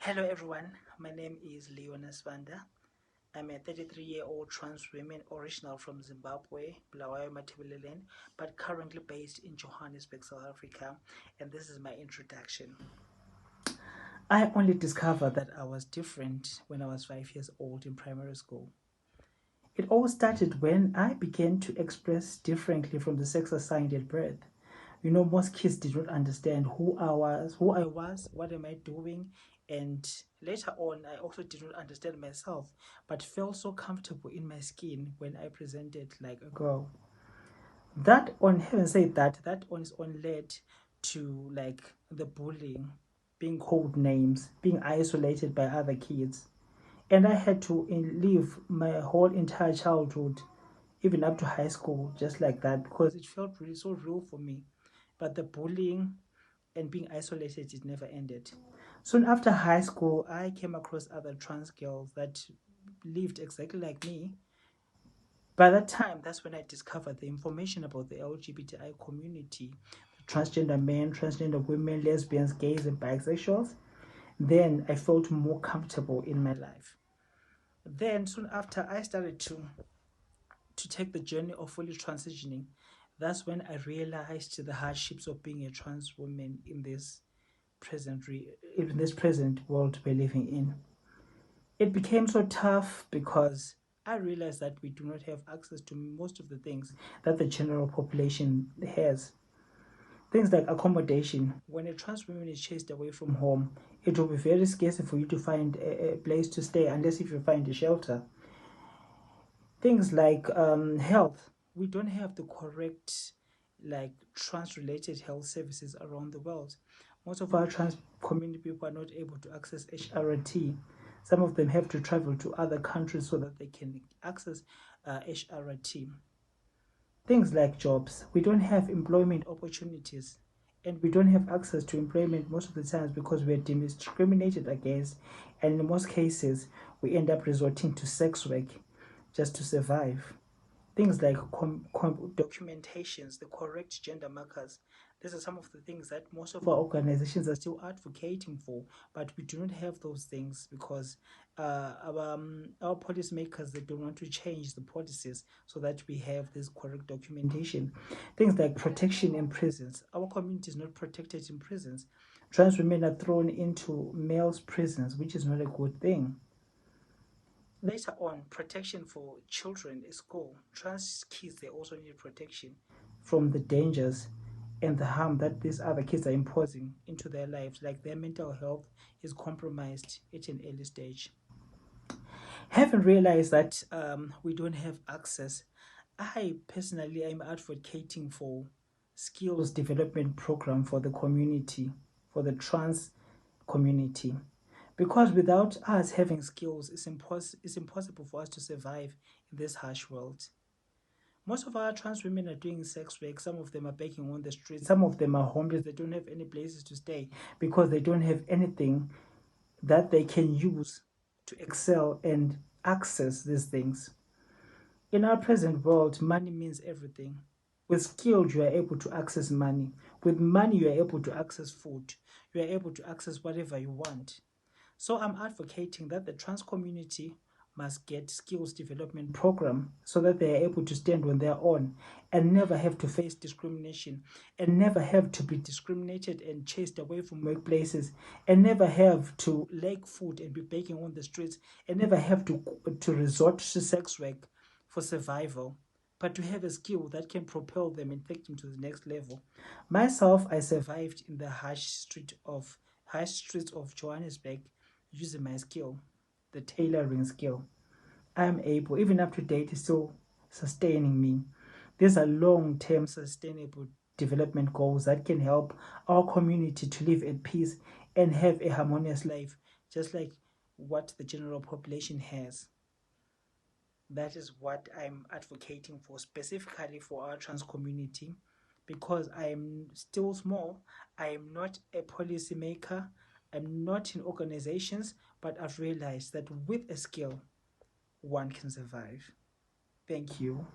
Hello everyone, my name is Leona Sibanda. I'm a 33-year-old trans woman original from Zimbabwe, Bulawayo, Matabeleland, but currently based in Johannesburg, South Africa, and this is my introduction. I only discovered that I was different when I was 5 years old in primary school. It all started when I began to express differently from the sex assigned at birth. Most kids did not understand who I was, what am I doing, and later on, I also did not understand myself, but felt so comfortable in my skin when I presented like a girl. That on having said that, that on its own led to like the bullying, being called names, being isolated by other kids, and I had to live my whole entire childhood, even up to high school, just like that, because it felt really so real for me. But the bullying and being isolated, it never ended. Soon after high school, I came across other trans girls that lived exactly like me. By that time, that's when I discovered the information about the LGBTI community, transgender men, transgender women, lesbians, gays, and bisexuals. Then I felt more comfortable in my life. Then soon after, I started to take the journey of fully transitioning. That's when I realized the hardships of being a trans woman in this present world we're living in. It became so tough because I realized that we do not have access to most of the things that the general population has. Things like accommodation. When a trans woman is chased away from home, it will be very scarce for you to find a place to stay unless if you find a shelter. Things like health. We don't have the correct like trans related health services around the world. Most of our trans community people are not able to access HRT. Some of them have to travel to other countries so that they can access HRT. Things like jobs. We don't have employment opportunities, and we don't have access to employment most of the times because we're discriminated against, and in most cases we end up resorting to sex work just to survive. Things like documentations, the correct gender markers. These are some of the things that most of our organizations are still advocating for, but we do not have those things because our policymakers, they don't want to change the policies so that we have this correct documentation. Things like protection in prisons. Our community is not protected in prisons. Trans women are thrown into males' prisons, which is not a good thing. Later on, protection for children in school. Trans kids, they also need protection from the dangers and the harm that these other kids are imposing into their lives, like their mental health is compromised at an early stage. Having realized that we don't have access, I personally am advocating for skills development program for the community, for the trans community, because without us having skills, it's impossible for us to survive in this harsh world. Most of our trans women are doing sex work. Some of them are begging on the streets. Some of them are homeless. They don't have any places to stay because they don't have anything that they can use to excel and access these things. In our present world, money means everything. With skill, you are able to access money. With money, you are able to access food. You are able to access whatever you want. So I'm advocating that the trans community must get skills development program so that they are able to stand on their own and never have to face discrimination and never have to be discriminated and chased away from workplaces and never have to lack food and be begging on the streets and never have to resort to sex work for survival, but to have a skill that can propel them and take them to the next level. Myself, I survived in the high streets of Johannesburg using my skill, the tailoring skill. I'm able, even up to date, is still sustaining me. These are long-term sustainable development goals that can help our community to live at peace and have a harmonious life, just like what the general population has. That is what I'm advocating for, specifically for our trans community, because I'm still small. I am not a policymaker. I'm not in organizations, but I've realized that with a skill, one can survive. Thank you.